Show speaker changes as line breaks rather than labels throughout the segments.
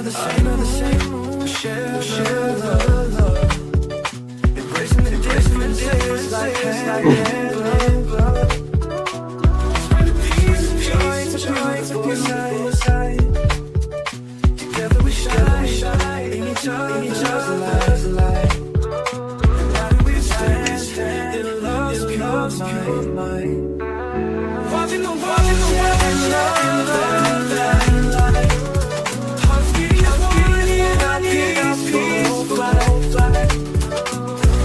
another shame to share love. Embracing the differences like hand in glove. Spreading peace and joy, it's a beautiful sight. Together we shine in each other's light. And now we stand in love's pure mind. Watching the world in love and light. Hearts beating peaceful flight.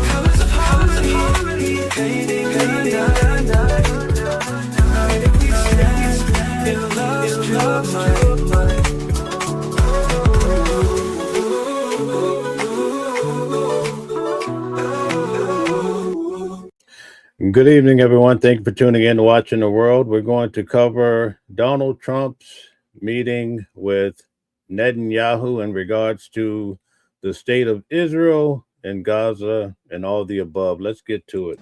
Colors of harmony, painting a night. United we stand in love's pure mind.
Good evening, everyone. Thank you for tuning in to Watching the World. We're going to cover Donald Trump's meeting with Netanyahu in regards to the state of Israel and Gaza and all the above. Let's get to it.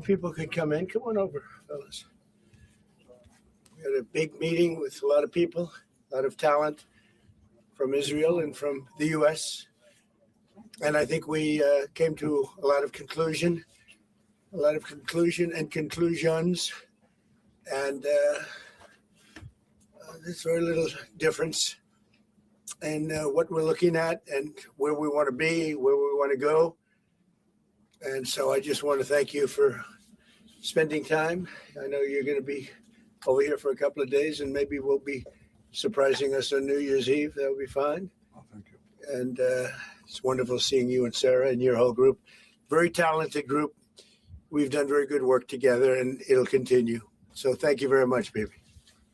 People could come in. Come on over, fellas. We had a big meeting with a lot of people, a lot of talent from Israel and from the U.S., and I think we came to a lot of conclusion and conclusions. And there's very little difference in what we're looking at and where we want to be, where we want to go. And so I just want to thank you for spending time. I know you're going to be over here for a couple of days, and maybe we'll be surprising us on New Year's Eve. That'll be fine.
Oh, thank you.
And it's wonderful seeing you and Sarah and your whole group. Very talented group. We've done very good work together, and it'll continue. So thank you very much, baby.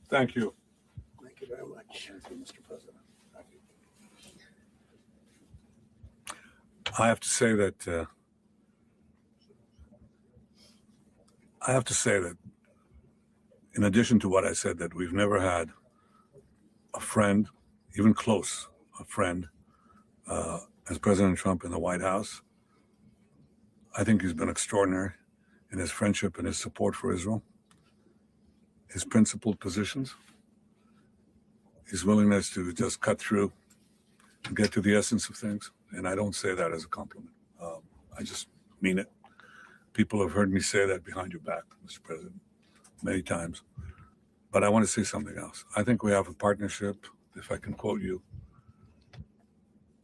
Thank you.
Thank you very much.
Thank you, Mr. President. Thank you. I have to say that in addition to what I said, that we've never had a friend, even close, a friend, as President Trump in the White House. I think he's been extraordinary in his friendship and his support for Israel, his principled positions, his willingness to just cut through and get to the essence of things. And I don't say that as a compliment. I just mean it. People have heard me say that behind your back, Mr. President, many times. But I want to say something else. I think we have a partnership, if I can quote you,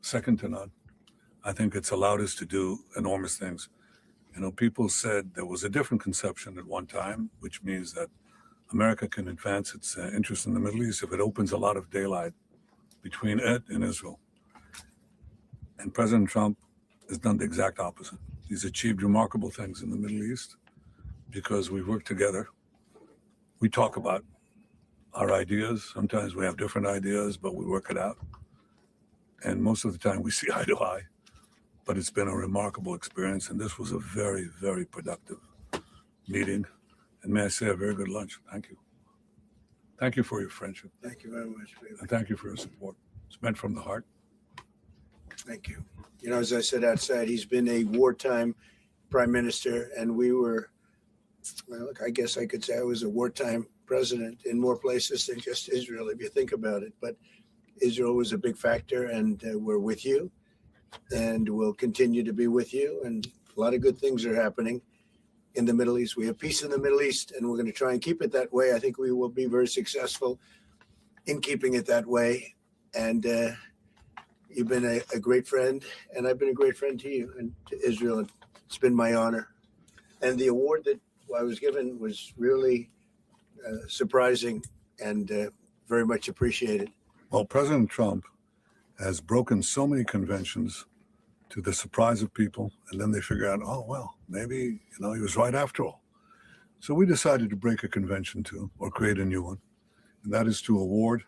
second to none. I think it's allowed us to do enormous things. You know, people said there was a different conception at one time, which means that America can advance its interest in the Middle East if it opens a lot of daylight between it and Israel. And President Trump has done the exact opposite. He's achieved remarkable things in the Middle East because we work together. We talk about our ideas. Sometimes we have different ideas, but we work it out. And most of the time we see eye to eye. But it's been a remarkable experience, and this was a very, very productive meeting. And may I say, a very good lunch. Thank you. Thank you for your friendship.
Thank you very much, baby.
And thank you for your support. It's meant from the heart.
Thank you. You know, as I said outside, he's been a wartime prime minister, and we were, well, I guess I could say I was a wartime president in more places than just Israel, if you think about it. But Israel was a big factor, and we're with you, and we'll continue to be with you. And a lot of good things are happening in the Middle East. We have peace in the Middle East, and we're going to try and keep it that way. I think we will be very successful in keeping it that way. And you've been a great friend, and I've been a great friend to you and to Israel. It's been my honor. And the award that I was given was really surprising and very much appreciated.
Well, President Trump has broken so many conventions to the surprise of people, and then they figure out, oh, well, maybe, he was right after all. So we decided to break a convention too, or create a new one, and that is to award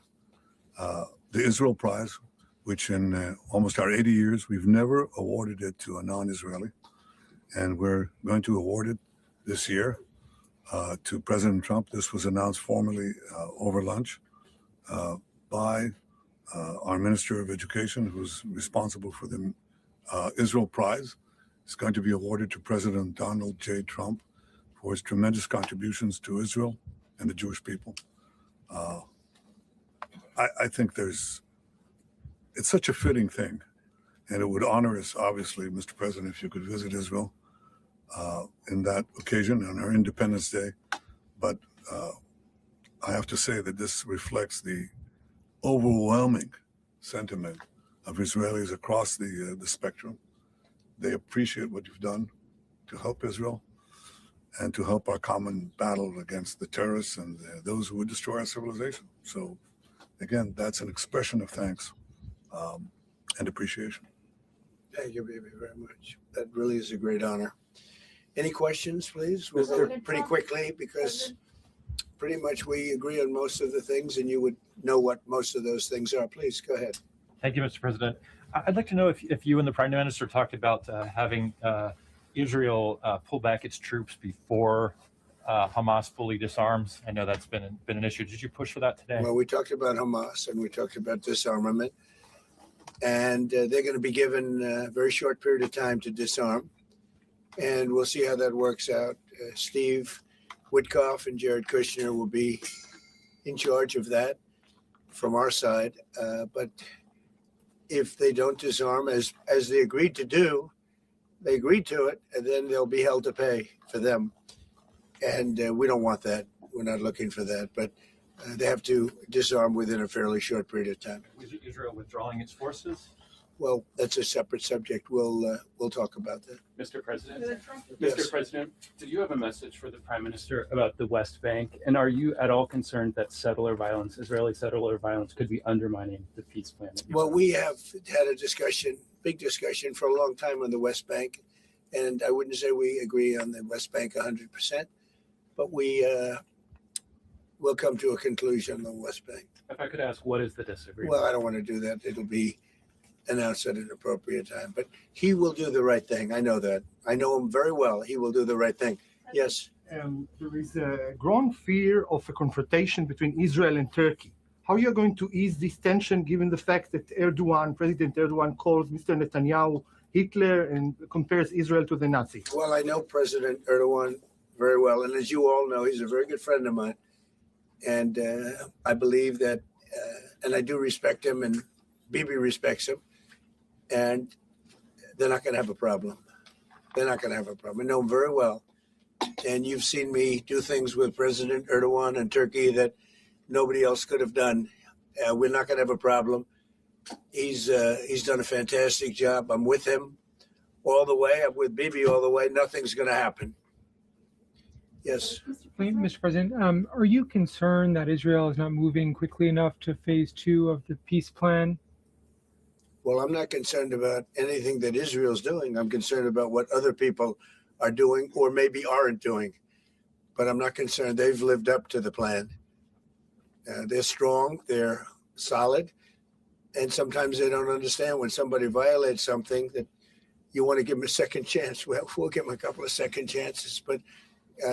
the Israel Prize, which in almost our 80 years, we've never awarded it to a non-Israeli, and we're going to award it this year to President Trump. This was announced formally over lunch by our Minister of Education, who's responsible for the Israel Prize. It's going to be awarded to President Donald J. Trump for his tremendous contributions to Israel and the Jewish people. I think it's such a fitting thing, and it would honor us, obviously, Mr. President, if you could visit Israel in that occasion on our Independence Day. But I have to say that this reflects the overwhelming sentiment of Israelis across the spectrum. They appreciate what you've done to help Israel and to help our common battle against the terrorists and those who would destroy our civilization. So, again, that's an expression of thanks and appreciation.
Thank you, baby, very much. That really is a great honor. Any questions, please? We'll go pretty quickly because pretty much we agree on most of the things, and you would know what most of those things are. Please go ahead.
Thank you, Mr. President. I'd like to know if you and the Prime Minister talked about having Israel pull back its troops before Hamas fully disarms. I know that's been an issue. Did you push for that today?
Well, we talked about Hamas and we talked about disarmament, and they're going to be given a very short period of time to disarm, and we'll see how that works out. Steve Witkoff and Jared Kushner will be in charge of that from our side, but if they don't disarm as they agreed to do, they agreed to it, and then they'll be held to pay for them. And we don't want that. We're not looking for that. But they have to disarm within a fairly short period of time.
Is Israel withdrawing its forces?
Well, that's a separate subject. We'll talk about that.
Mr. President,
Yes.
Mr. President, do you have a message for the Prime Minister about the West Bank? And are you at all concerned that Israeli settler violence, could be undermining the peace plan?
Well, we have had a big discussion for a long time on the West Bank. And I wouldn't say we agree on the West Bank 100%, but we will come to a conclusion on the West Bank.
If I could ask, what is the disagreement?
Well, I don't want to do that. It'll be announced at an appropriate time. But he will do the right thing. I know that. I know him very well. He will do the right thing. Yes.
There is a growing fear of a confrontation between Israel and Turkey. How are you going to ease this tension given the fact that President Erdogan calls Mr. Netanyahu Hitler and compares Israel to the Nazis?
Well, I know President Erdogan very well. And as you all know, he's a very good friend of mine. And I believe that, and I do respect him, and Bibi respects him. And they're not going to have a problem. They're not going to have a problem. I know him very well. And you've seen me do things with President Erdogan and Turkey that nobody else could have done. We're not going to have a problem. He's done a fantastic job. I'm with him all the way. I'm with Bibi all the way. Nothing's going to happen. Yes.
Mr. President, are you concerned that Israel is not moving quickly enough to phase 2 of the peace plan?
Well, I'm not concerned about anything that Israel's doing. I'm concerned about what other people are doing or maybe aren't doing. But I'm not concerned. They've lived up to the plan. They're strong. They're solid. And sometimes they don't understand when somebody violates something that you want to give them a second chance. Well, we'll give them a couple of second chances. But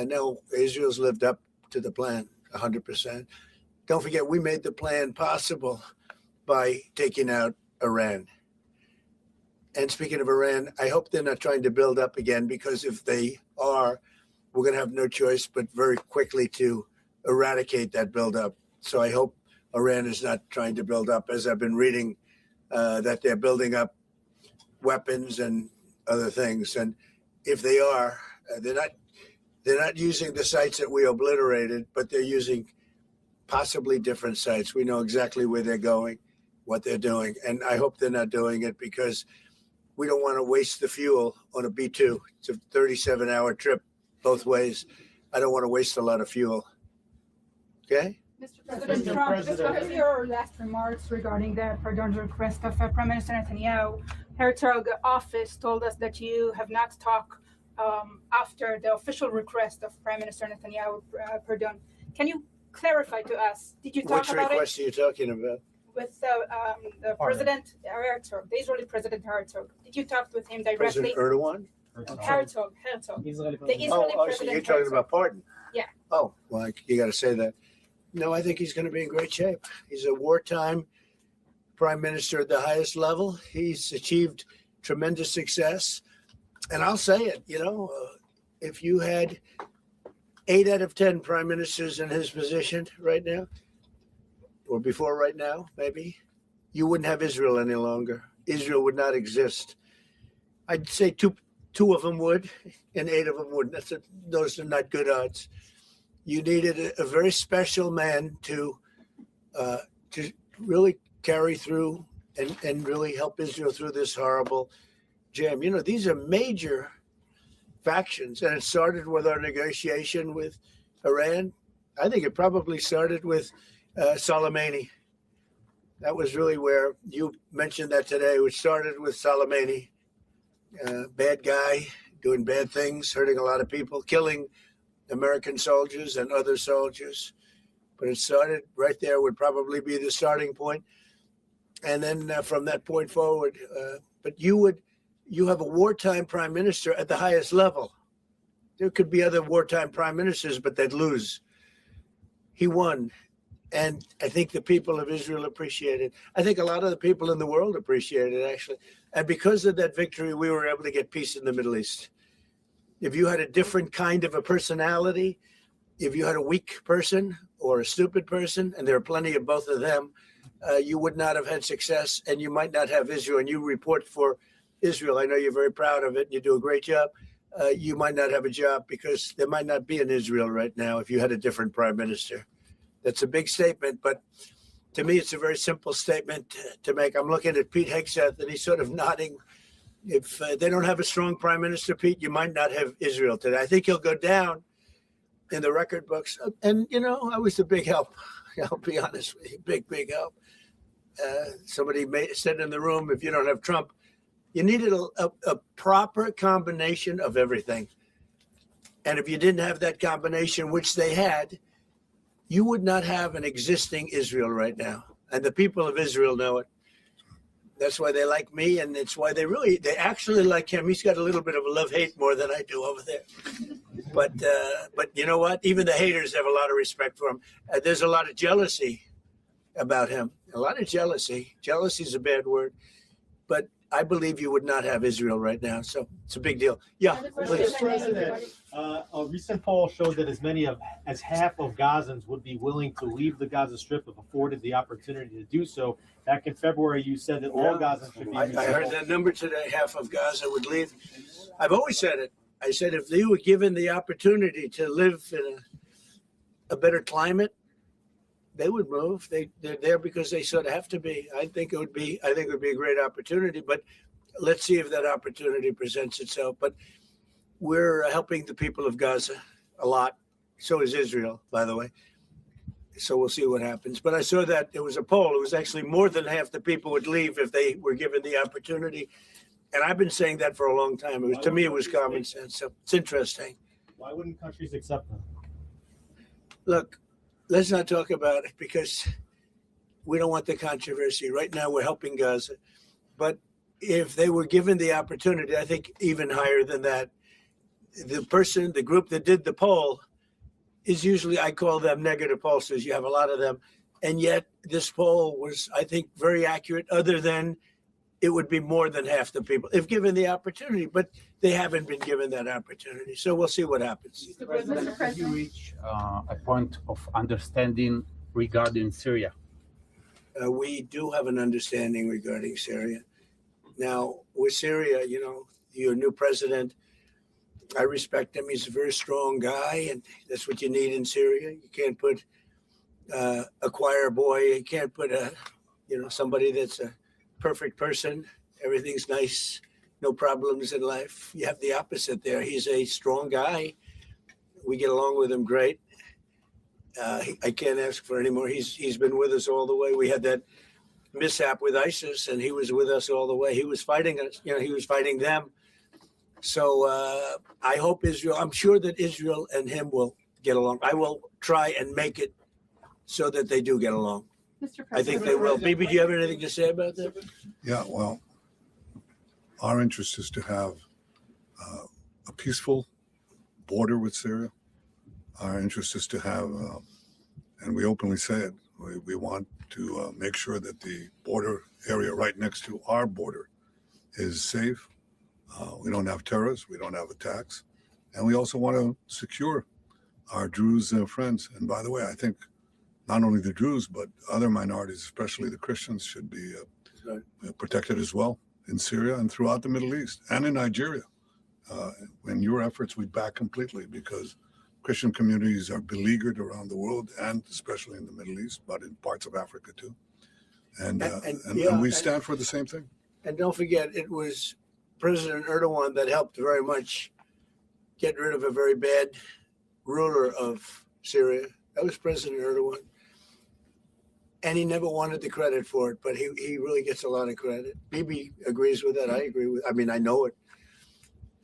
no, Israel's lived up to the plan 100%. Don't forget, we made the plan possible by taking out Iran. And speaking of Iran, I hope they're not trying to build up again, because if they are, we're going to have no choice but very quickly to eradicate that buildup. So I hope Iran is not trying to build up, as I've been reading that they're building up weapons and other things. And if they are, they're not using the sites that we obliterated, but they're using possibly different sites. We know exactly where they're going, what they're doing. And I hope they're not doing it, because we don't want to waste the fuel on a B-2. It's a 37-hour trip both ways. I don't want to waste a lot of fuel. Okay?
Mr. President Trump, just what are your last remarks regarding the pardon request of Prime Minister Netanyahu? Herzog office told us that you have not talked after the official request of Prime Minister Netanyahu pardon. Can you clarify to us? Did you talk
Which
about
request are you talking about?
with the President Herzog, the Israeli President Herzog? Did you talk with him directly?
President Erdogan?
Herzog. The Israeli
So
President
you're talking
Herzog.
about pardon?
Yeah.
Oh, well, you got to say that. No, I think he's going to be in great shape. He's a wartime prime minister at the highest level. He's achieved tremendous success. And I'll say it, if you had 8 out of 10 prime ministers in his position right now, or before right now, maybe, you wouldn't have Israel any longer. Israel would not exist. I'd say two of them would, and 8 of them wouldn't. Those are not good odds. You needed a very special man to really carry through and really help Israel through this horrible jam. You know, these are major factions, and it started with our negotiation with Iran. I think it probably started with Soleimani. That was really where you mentioned that today, which started with Soleimani. Bad guy, doing bad things, hurting a lot of people, killing American soldiers and other soldiers. But it started right there, would probably be the starting point. And then from that point forward, but you have a wartime prime minister at the highest level. There could be other wartime prime ministers, but they'd lose. He won. And I think the people of Israel appreciate it. I think a lot of the people in the world appreciate it, actually. And because of that victory, we were able to get peace in the Middle East. If you had a different kind of a personality, if you had a weak person or a stupid person, and there are plenty of both of them, you would not have had success, and you might not have Israel. And you report for Israel. I know you're very proud of it. And you do a great job. You might not have a job because there might not be an Israel right now if you had a different prime minister. That's a big statement, but to me, it's a very simple statement to make. I'm looking at Pete Hegseth, and he's sort of nodding. If they don't have a strong prime minister, Pete, you might not have Israel today. I think he'll go down in the record books. And, you know, I was a big help. I'll be honest with you, big help. Somebody said in the room, if you don't have Trump, you needed a proper combination of everything. And if you didn't have that combination, which they had, you would not have an existing Israel right now. And the people of Israel know it. That's why they like me, and it's why they actually like him. He's got a little bit of a love-hate more than I do over there. But you know what? Even the haters have a lot of respect for him. There's a lot of jealousy about him. A lot of jealousy. Jealousy is a bad word. But I believe you would not have Israel right now. So it's a big deal. Yeah, please.
Mr. President, a recent poll showed that as many as half of Gazans would be willing to leave the Gaza Strip if afforded the opportunity to do so. Back in February, you said that all Gazans should be.
I heard that number today. Half of Gaza would leave. I've always said it. I said if they were given the opportunity to live in a better climate, they would move. They're there because they sort of have to be. I think it would be a great opportunity, but let's see if that opportunity presents itself. But we're helping the people of Gaza a lot. So is Israel, by the way. So we'll see what happens. But I saw that there was a poll. It was actually more than half the people would leave if they were given the opportunity. And I've been saying that for a long time. To me, it was common sense. So it's interesting.
Why wouldn't countries accept them?
Look, let's not talk about it because we don't want the controversy. Right now, we're helping Gaza. But if they were given the opportunity, I think even higher than that, the group that did the poll is usually, I call them negative pollsters. You have a lot of them. And yet this poll was, I think, very accurate, other than it would be more than half the people if given the opportunity. But they haven't been given that opportunity. So we'll see what happens.
Mr. President, have you reached a point of understanding regarding Syria?
We do have an understanding regarding Syria. Now, with Syria, you know, your new president, I respect him. He's a very strong guy, and that's what you need in Syria. You can't put a choir boy. You can't put somebody that's a perfect person. Everything's nice, no problems in life. You have the opposite there. He's a strong guy. We get along with him great. I can't ask for any more. He's been with us all the way. We had that mishap with ISIS, and he was with us all the way. He was fighting us. You know, he was fighting them. So I hope Israel, I'm sure that Israel and him will get along. I will try and make it so that they do get along.
Mr. President.
I think they will. Bibi, do you have anything to say about that?
Yeah, well, our interest is to have a peaceful border with Syria. Our interest is to have, and we openly say it, we want to make sure that the border area right next to our border is safe. We don't have terrorists, we don't have attacks, and we also want to secure our Druze friends. And by the way, I think not only the Druze, but other minorities, especially the Christians, should be protected as well in Syria and throughout the Middle East and in Nigeria. In your efforts, we back completely because Christian communities are beleaguered around the world and especially in the Middle East, but in parts of Africa too. And we stand for the same thing.
And don't forget, it was President Erdogan that helped very much get rid of a very bad ruler of Syria. That was President Erdogan. And he never wanted the credit for it, but he really gets a lot of credit. Bibi agrees with that. I agree with, I mean, I know it.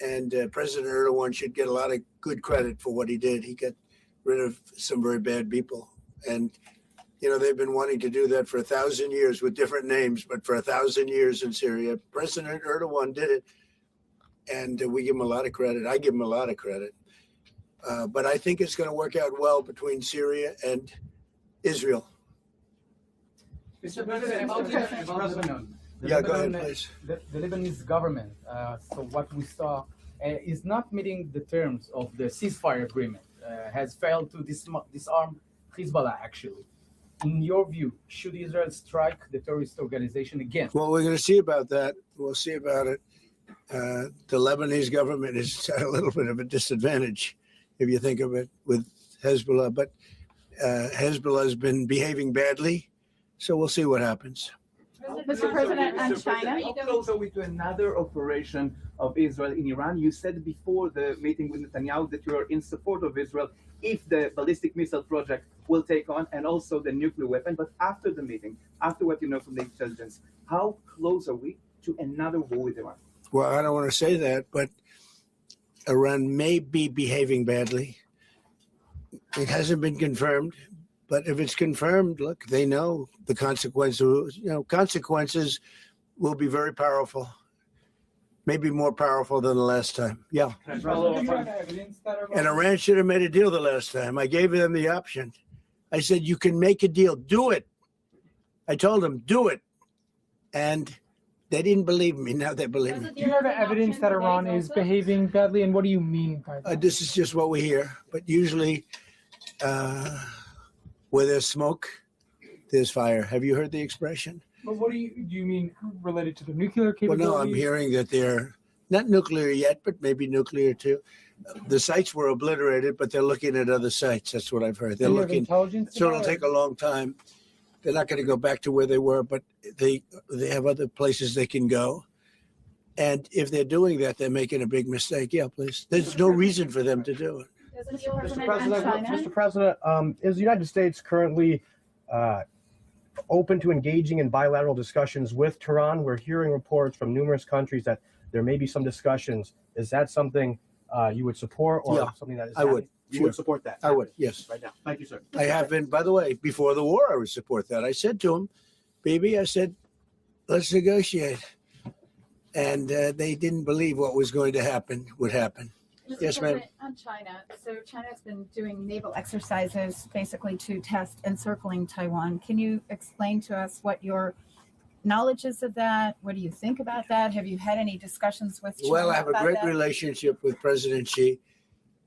And President Erdogan should get a lot of good credit for what he did. He got rid of some very bad people. And, you know, they've been wanting to do that for 1,000 years with different names, but for 1,000 years in Syria. President Erdogan did it. And we give him a lot of credit. I give him a lot of credit. But I think it's going to work out well between Syria and Israel.
Mr. President,
Yeah, go ahead, please.
The Lebanese government, so what we saw, is not meeting the terms of the ceasefire agreement, has failed to disarm Hezbollah, actually. In your view, should Israel strike the terrorist organization again?
Well, we're going to see about that. We'll see about it. The Lebanese government is at a little bit of a disadvantage, if you think of it, with Hezbollah. But Hezbollah has been behaving badly, so we'll see what happens.
Mr. President, on China.
How close are we to another operation of Israel in Iran? You said before the meeting with Netanyahu that you are in support of Israel if the ballistic missile project will take on and also the nuclear weapon. But after the meeting, after what you know from the intelligence, how close are we to another war with Iran?
Well, I don't want to say that, but Iran may be behaving badly. It hasn't been confirmed. But if it's confirmed, look, they know the consequences. You know, consequences will be very powerful, maybe more powerful than the last time. Yeah.
Do you have evidence that
And Iran should have made a deal the last time. I gave them the option. I said, you can make a deal. Do it. I told them, do it. And they didn't believe me. Now they believe me.
Do you have evidence that Iran is behaving badly, and what do you mean by that?
This is just what we hear. But usually, where there's smoke, there's fire. Have you heard the expression?
But what do you mean related to the nuclear capabilities?
Well, no, I'm hearing that they're not nuclear yet, but maybe nuclear too. The sites were obliterated, but they're looking at other sites. That's what I've heard. They're looking. So it'll take a long time. They're not going to go back to where they were, but they have other places they can go. And if they're doing that, they're making a big mistake. Yeah, please. There's no reason for them to do it.
Mr. President, is the United States currently open to engaging in bilateral discussions with Tehran? We're hearing reports from numerous countries that there may be some discussions. Is that something you would support, or something that is
I would.
You would support that?
I would, yes.
Right now. Thank you, sir.
I have been, by the way, before the war, I would support that. I said to him, baby, I said, let's negotiate. And they didn't believe what was going to happen would happen. Yes, ma'am.
On China, so China's been doing naval exercises basically to test encircling Taiwan. Can you explain to us what your knowledge is of that? What do you think about that? Have you had any discussions with China?
Well, I have a
about
great
that?
relationship with President Xi,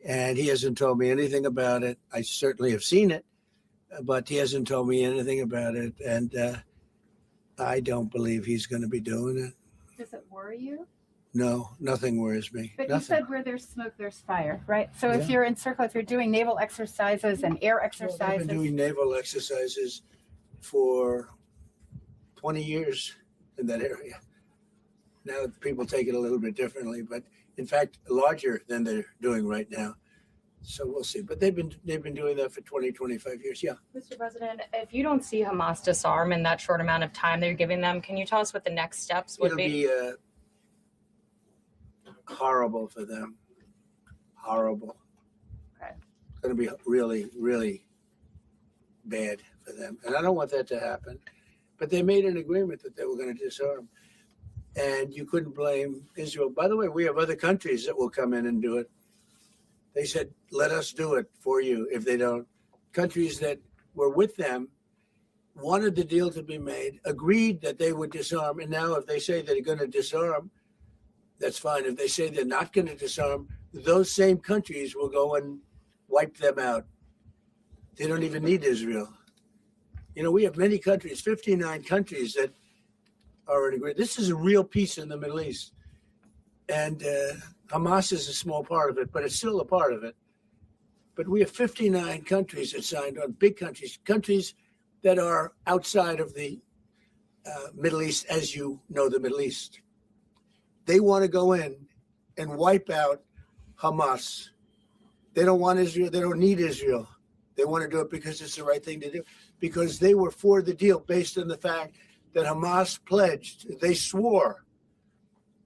and he hasn't told me anything about it. I certainly have seen it, but he hasn't told me anything about it, and I don't believe he's going to be doing it.
Does it worry you?
No, nothing worries me.
But
Nothing.
you said where there's smoke, there's fire, right? So if
Yeah.
you're encircled, if you're doing naval exercises and air
Well,
exercises.
I've been doing naval exercises for 20 years in that area. Now people take it a little bit differently, but in fact, larger than they're doing right now. So we'll see. But they've been doing that for 20, 25 years. Yeah.
Mr. President, if you don't see Hamas disarm in that short amount of time that you're giving them, can you tell us what the next steps would
It'll be horrible for them. Horrible.
Okay.
It's going to be really, really bad for them. And I don't want that to happen. But they made an agreement that they were going to disarm. And you couldn't blame Israel. By the way, we have other countries that will come in and do it. They said, let us do it for you if they don't. Countries that were with them wanted the deal to be made, agreed that they would disarm. And now if they say they're going to disarm, that's fine. If they say they're not going to disarm, those same countries will go and wipe them out. They don't even need Israel. You know, we have many countries, 59 countries that are in agreement. This is a real peace in the Middle East. And Hamas is a small part of it, but it's still a part of it. But we have 59 countries that signed on, big countries, countries that are outside of the Middle East, as you know the Middle East. They want to go in and wipe out Hamas. They don't want Israel. They don't need Israel. They want to do it because it's the right thing to do, because they were for the deal based on the fact that Hamas pledged, they swore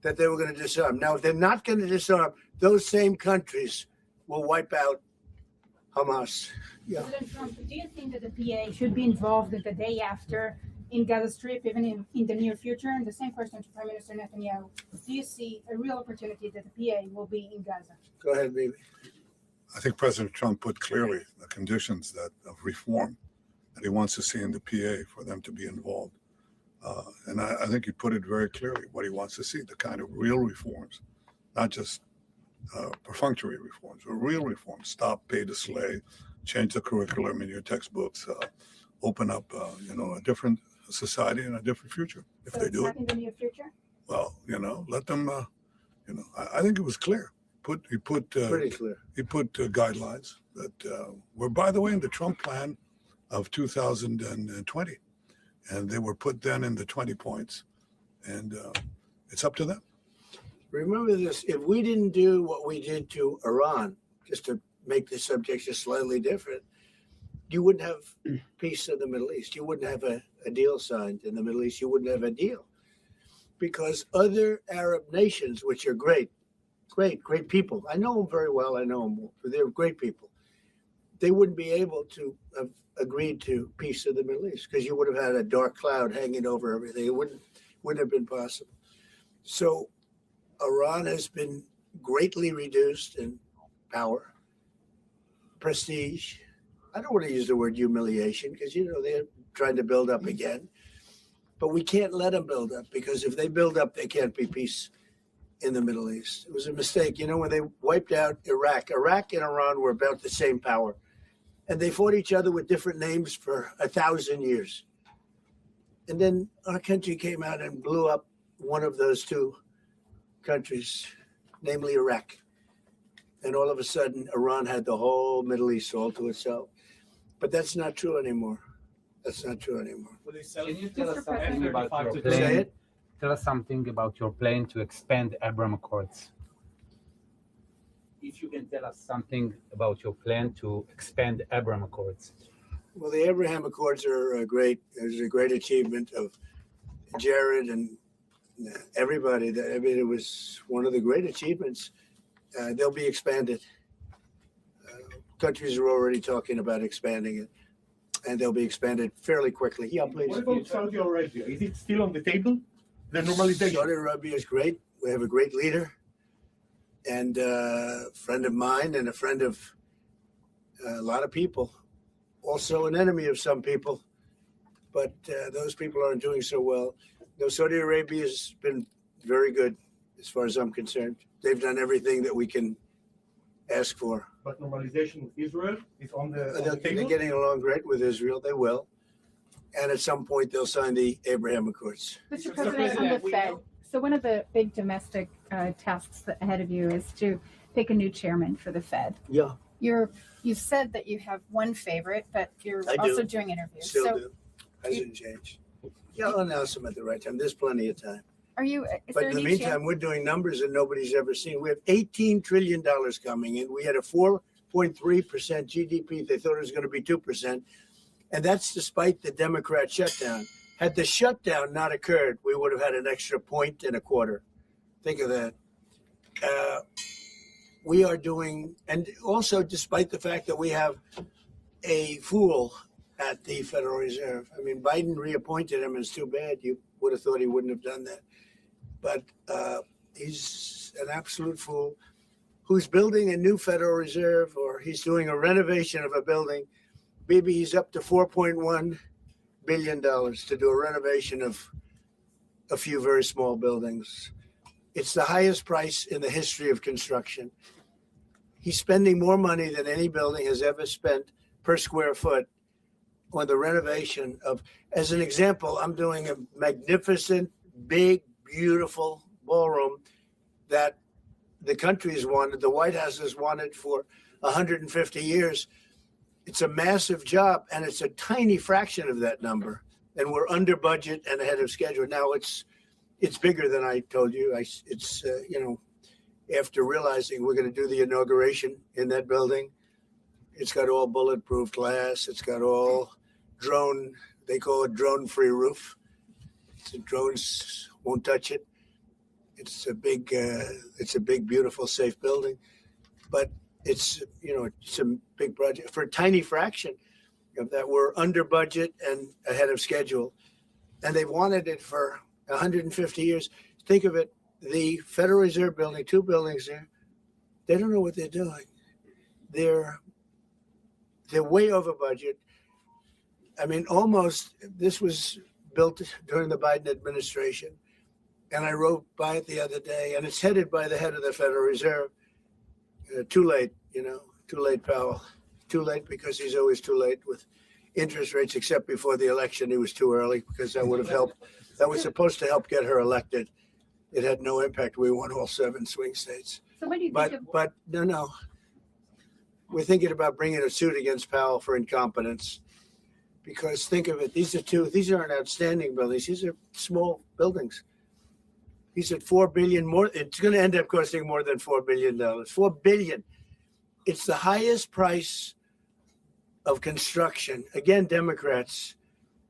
that they were going to disarm. Now, if they're not going to disarm, those same countries will wipe out Hamas. Yeah.
President Trump, do you think that the PA should be involved the day after in Gaza Strip, even in the near future? And the same question to Prime Minister Netanyahu. Do you see a real opportunity that the PA will be in Gaza?
Go ahead, baby.
I think President Trump put clearly the conditions of reform that he wants to see in the PA for them to be involved. And I think he put it very clearly what he wants to see, the kind of real reforms, not just perfunctory reforms, but real reforms. Stop pay to slay, change the curriculum in your textbooks, open up, a different society and a different future. If
So
they
it's
do
not
it,
in the near future?
well, let them. I think it was clear. He put
Pretty clear.
He put guidelines that were, by the way, in the Trump plan of 2020, and they were put then in the 20 points, and it's up to them.
Remember this, if we didn't do what we did to Iran, just to make the subject just slightly different, you wouldn't have peace in the Middle East. You wouldn't have a deal signed in the Middle East. You wouldn't have a deal. Because other Arab nations, which are great people. I know them very well. I know them. They're great people. They wouldn't be able to have agreed to peace in the Middle East because you would have had a dark cloud hanging over everything. It wouldn't have been possible. So Iran has been greatly reduced in power, prestige. I don't want to use the word humiliation because, they're trying to build up again. But we can't let them build up because if they build up, there can't be peace in the Middle East. It was a mistake. When they wiped out Iraq and Iran were about the same power. And they fought each other with different names for 1,000 years. And then our country came out and blew up one of those two countries, namely Iraq. And all of a sudden, Iran had the whole Middle East all to itself. But that's not true anymore. That's not true anymore.
Can you tell us something about your
Say
plan?
it.
Tell us something about your plan to expand Abraham Accords. If you can tell us something about your plan to expand Abraham Accords.
Well, the Abraham Accords are great. There's a great achievement of Jared and everybody. It was one of the great achievements. They'll be expanded. Countries are already talking about expanding it, and they'll be expanded fairly quickly. Yeah, please.
What about Saudi Arabia? Is it still on the table? The normalization.
Saudi Arabia is great. We have a great leader and a friend of mine and a friend of a lot of people. Also an enemy of some people, but those people aren't doing so well. No, Saudi Arabia has been very good as far as I'm concerned. They've done everything that we can ask for.
But normalization with Israel is on the
They're
table?
getting along great with Israel. They will. And at some point, they'll sign the Abraham Accords.
Mr. President, on the Fed, so one of the big domestic tasks ahead of you is to pick a new chairman for the Fed.
Yeah.
You said that you have one favorite, but you're
I do.
also doing interviews.
Still
So
do. Hasn't changed. Yeah, I'll announce them at the right time. There's plenty of time.
are you, is
But
there
in
a
the
new
meantime, we're doing numbers that nobody's ever seen. We have $18 trillion coming in. We had a 4.3% GDP. They thought it was going to be 2%. And that's despite the Democrat shutdown. Had the shutdown not occurred, we would have had an extra 1.25. Think of that. We are doing, and also despite the fact that we have a fool at the Federal Reserve. I mean, Biden reappointed him. It's too bad. You would have thought he wouldn't have done that. But he's an absolute fool who's building a new Federal Reserve, or he's doing a renovation of a building. Maybe he's up to $4.1 billion to do a renovation of a few very small buildings. It's the highest price in the history of construction. He's spending more money than any building has ever spent per square foot on the renovation of, as an example, I'm doing a magnificent, big, beautiful ballroom that the country has wanted, the White House has wanted for 150 years. It's a massive job, and it's a tiny fraction of that number. And we're under budget and ahead of schedule. Now it's bigger than I told you. After realizing we're going to do the inauguration in that building, it's got all bulletproof glass. It's got all drone, they call it drone-free roof. So drones won't touch it. It's a big, beautiful, safe building. But it's a big project for a tiny fraction of that. We're under budget and ahead of schedule. And they've wanted it for 150 years. Think of it, the Federal Reserve building, 2 buildings there, they don't know what they're doing. They're way over budget. I mean, almost, this was built during the Biden administration. And I rode by it the other day, and it's headed by the head of the Federal Reserve. Too late, too late, Powell. Too late because he's always too late with interest rates, except before the election, he was too early because that would have helped. That was supposed to help get her elected. It had no impact. We won all 7 swing states.
So what do you
But
think of,
but no. We're thinking about bringing a suit against Powell for incompetence. Because think of it, these aren't outstanding buildings. These are small buildings. These are $4 billion more. It's going to end up costing more than $4 billion. $4 billion. It's the highest price of construction. Again, Democrats,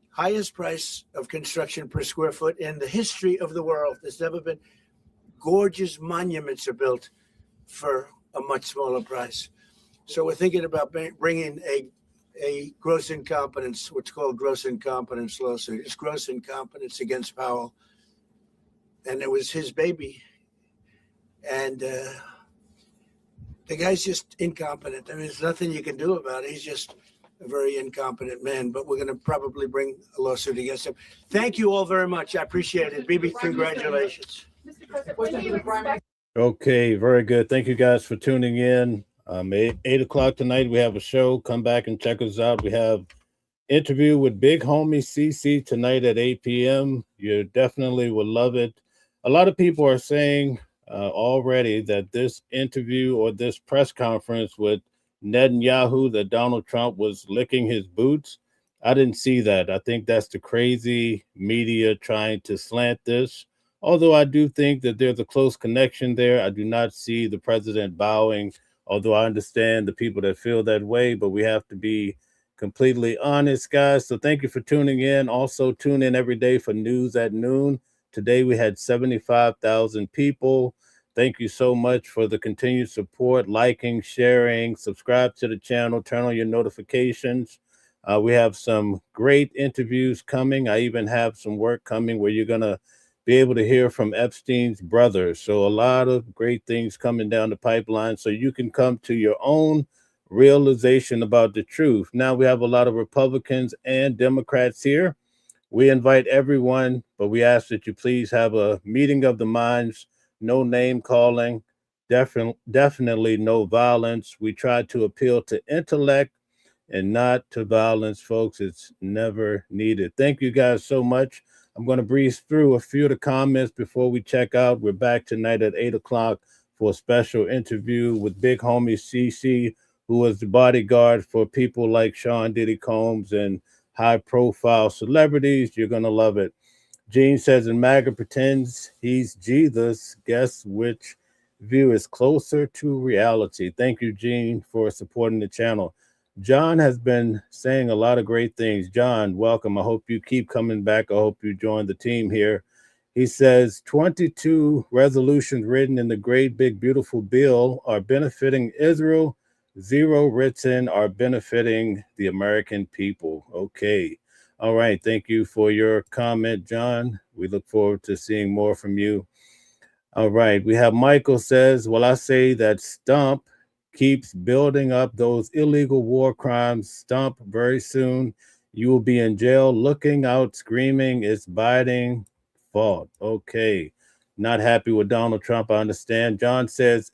highest price of construction per square foot in the history of the world. There's never been. Gorgeous monuments are built for a much smaller price. So we're thinking about bringing a gross incompetence, what's called gross incompetence lawsuit. It's gross incompetence against Powell. And it was his baby. And the guy's just incompetent. I mean, there's nothing you can do about it. He's just a very incompetent man, but we're going to probably bring a lawsuit against him. Thank you all very much. I appreciate it. Bibi, congratulations.
Mr. President, when do you expect
Okay, very good. Thank you guys for tuning in. 8 o'clock tonight, we have a show. Come back and check us out. We have interview with Big Homie CC tonight at 8 p.m. You definitely will love it. A lot of people are saying already that this interview or this press conference with Netanyahu, that Donald Trump was licking his boots. I didn't see that. I think that's the crazy media trying to slant this. Although I do think that there's a close connection there. I do not see the president bowing, although I understand the people that feel that way, but we have to be completely honest, guys. So thank you for tuning in. Also, tune in every day for News at Noon. Today we had 75,000 people. Thank you so much for the continued support, liking, sharing, subscribe to the channel, turn on your notifications. We have some great interviews coming. I even have some work coming where you're going to be able to hear from Epstein's brother. So a lot of great things coming down the pipeline so you can come to your own realization about the truth. Now we have a lot of Republicans and Democrats here. We invite everyone, but we ask that you please have a meeting of the minds, no name calling, definitely no violence. We try to appeal to intellect and not to violence, folks. It's never needed. Thank you guys so much. I'm going to breeze through a few of the comments before we check out. We're back tonight at 8 o'clock for a special interview with Big Homie CC, who was the bodyguard for people like Sean Diddy Combs and high-profile celebrities. You're going to love it. Gene says, and MAGA pretends he's Jesus. Guess which view is closer to reality? Thank you, Gene, for supporting the channel. John has been saying a lot of great things. John, welcome. I hope you keep coming back. I hope you join the team here. He says 22 resolutions written in the great big beautiful bill are benefiting Israel. 0 written are benefiting the American people. Okay. All right. Thank you for your comment, John. We look forward to seeing more from you. All right. We have Michael says, well, I say that Stump keeps building up those illegal war crimes. Stump, very soon you will be in jail, looking out, screaming, it's Biden fault. Okay. not happy with Donald Trump. I understand. John says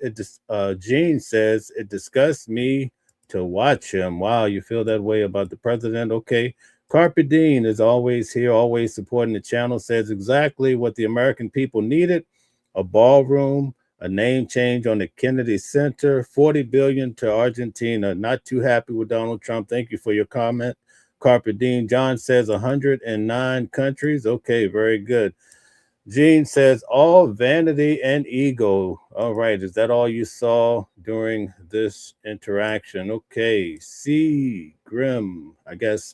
Gene says it disgusts me to watch him. Wow, you feel that way about the president? Okay. Carpe Dean is always here, always supporting the channel, says exactly what the American people needed: a ballroom, a name change on the Kennedy Center, 40 billion to Argentina. Not too happy with Donald Trump. Thank you for your comment, Carpe Dean. John says 109 countries. Okay, very good. Gene says all vanity and ego. All right, is that all you saw during this interaction? Okay, C. Grim, I guess,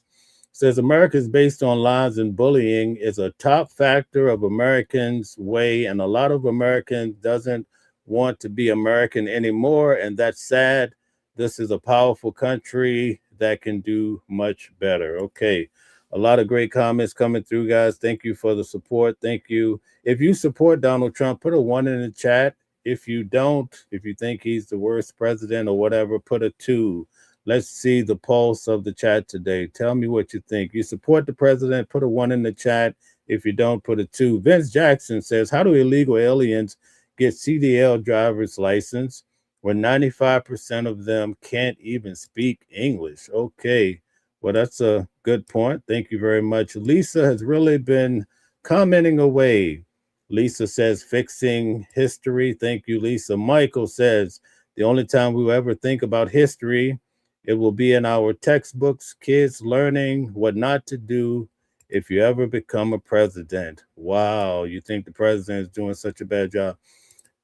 says America is based on lies and bullying is a top factor of Americans' way, and a lot of Americans doesn't want to be American anymore, and that's sad. This is a powerful country that can do much better. Okay, a lot of great comments coming through, guys. Thank you for the support. Thank you. If you support Donald Trump, put a 1 in the chat. If you don't, if you think he's the worst president or whatever, put a 2. Let's see the pulse of the chat today. Tell me what you think. You support the president, put a 1 in the chat. If you don't, put a 2. Vince Jackson says, how do illegal aliens get CDL driver's license when 95% of them can't even speak English? Okay, well, that's a good point. Thank you very much. Lisa has really been commenting away. Lisa says, fixing history. Thank you, Lisa. Michael says, the only time we will ever think about history, it will be in our textbooks, kids learning what not to do if you ever become a president. Wow, you think the president is doing such a bad job.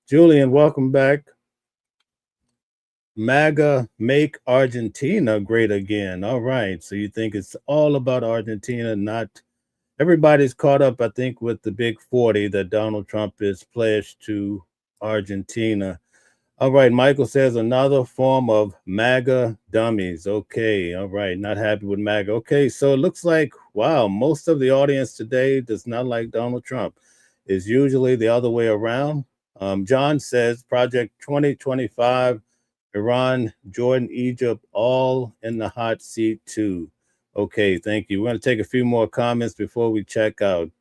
Julian, welcome back. MAGA, make Argentina great again. All right, so you think it's all about Argentina, not everybody's caught up, I think, with the big 40 that Donald Trump is pledged to Argentina. All right, Michael says another form of MAGA dummies. Okay, all right, not happy with MAGA. Okay, so it looks like, wow, most of the audience today does not like Donald Trump. It's usually the other way around. John says Project 2025, Iran, Jordan, Egypt, all in the hot seat too. Okay, thank you. We're going to take a few more comments before we check out.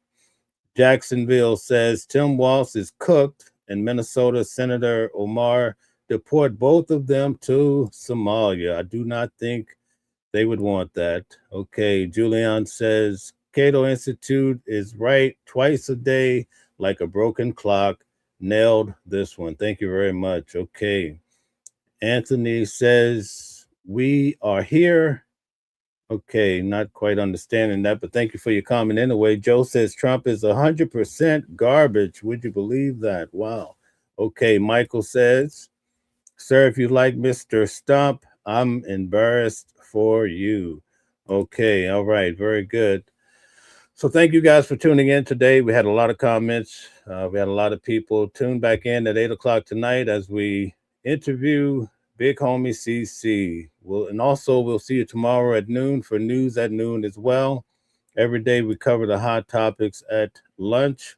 Jacksonville says Tim Walz is cooked, and Minnesota Senator Omar deport both of them to Somalia. I do not think they would want that. Okay, Julian says Cato Institute is right twice a day like a broken clock. Nailed this one. Thank you very much. Okay. Anthony says we are here. Okay, not quite understanding that, but thank you for your comment anyway. Joe says Trump is 100% garbage. Would you believe that? Wow. Okay, Michael says, sir, if you like Mr. Stump, I'm embarrassed for you. Okay, all right, very good. So thank you guys for tuning in today. We had a lot of comments. We had a lot of people tune back in at 8 o'clock tonight as we interview Big Homie CC. And also we'll see you tomorrow at noon for news at noon as well. Every day we cover the hot topics at lunch.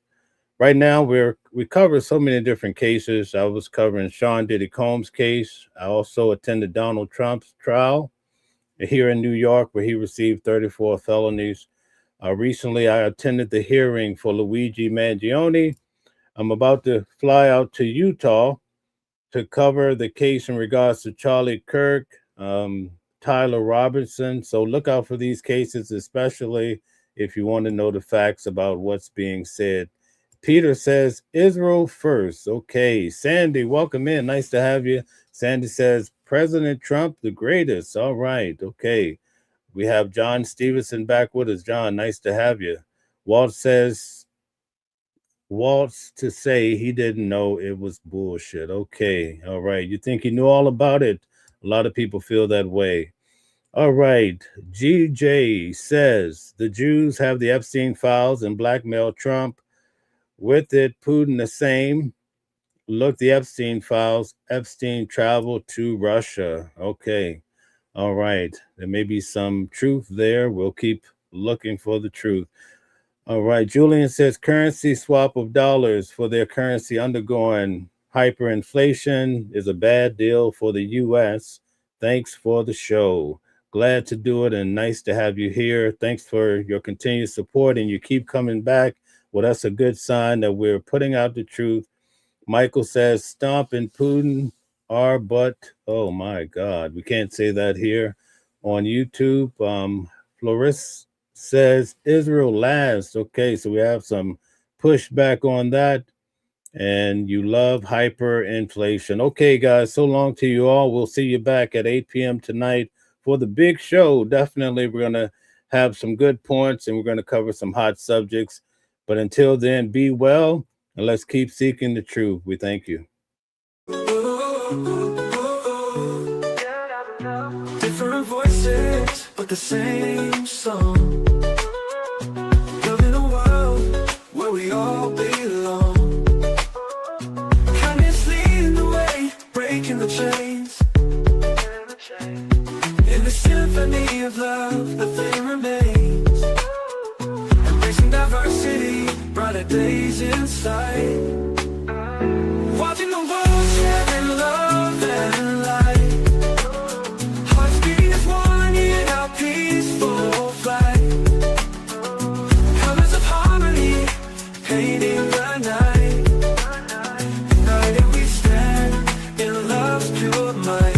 Right now we cover so many different cases. I was covering Sean Diddy Combs' case. I also attended Donald Trump's trial here in New York, where he received 34 felonies. Recently, I attended the hearing for Luigi Mangione. I'm about to fly out to Utah to cover the case in regards to Charlie Kirk, Tyler Robertson. So look out for these cases, especially if you want to know the facts about what's being said. Peter says, Israel first. Okay, Sandy, welcome in. Nice to have you. Sandy says, President Trump, the greatest. All right, okay. We have John Stevenson back with us. John, nice to have you. Walt to say he didn't know it was bullshit. Okay, all right. You think he knew all about it? A lot of people feel that way. All right. GJ says the Jews have the Epstein files and blackmail Trump. With it, Putin the same. Look, the Epstein files. Epstein traveled to Russia. Okay. All right. There may be some truth there. We'll keep looking for the truth. All right. Julian says currency swap of dollars for their currency undergoing hyperinflation is a bad deal for the U.S. Thanks for the show. Glad to do it and nice to have you here. Thanks for your continued support and you keep coming back. Well, that's a good sign that we're putting out the truth. Michael says, Stomp and Putin are but, oh my God, we can't say that here on YouTube. Floris says, Israel last. Okay, so we have some pushback on that. And you love hyperinflation. Okay, guys, so long to you all. We'll see you back at 8 p.m. tonight for the big show. Definitely, we're going to have some good points and we're going to cover some hot subjects. But until then, be well and let's keep seeking the truth. We thank you.
Different voices, but the same song. Living a world where we all belong. Kindness leading the way, breaking the chains. In the symphony of love, the theme remains. Embracing diversity, brighter days in sight. Watching the world sharing love and light. Hearts beating as one in our peaceful flight. Colors of harmony, painting the night. United we stand in love's pure might.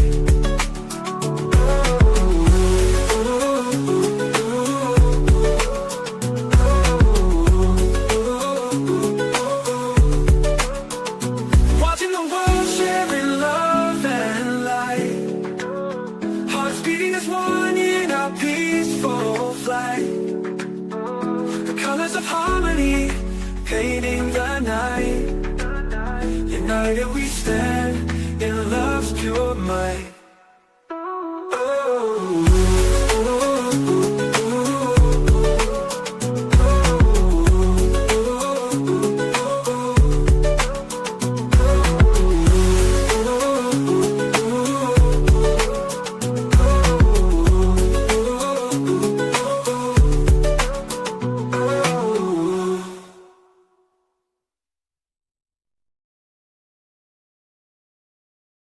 Watching the world sharing love and light. Hearts beating as one in our peaceful flight. The colors of harmony, painting the night. United we stand in love's pure might.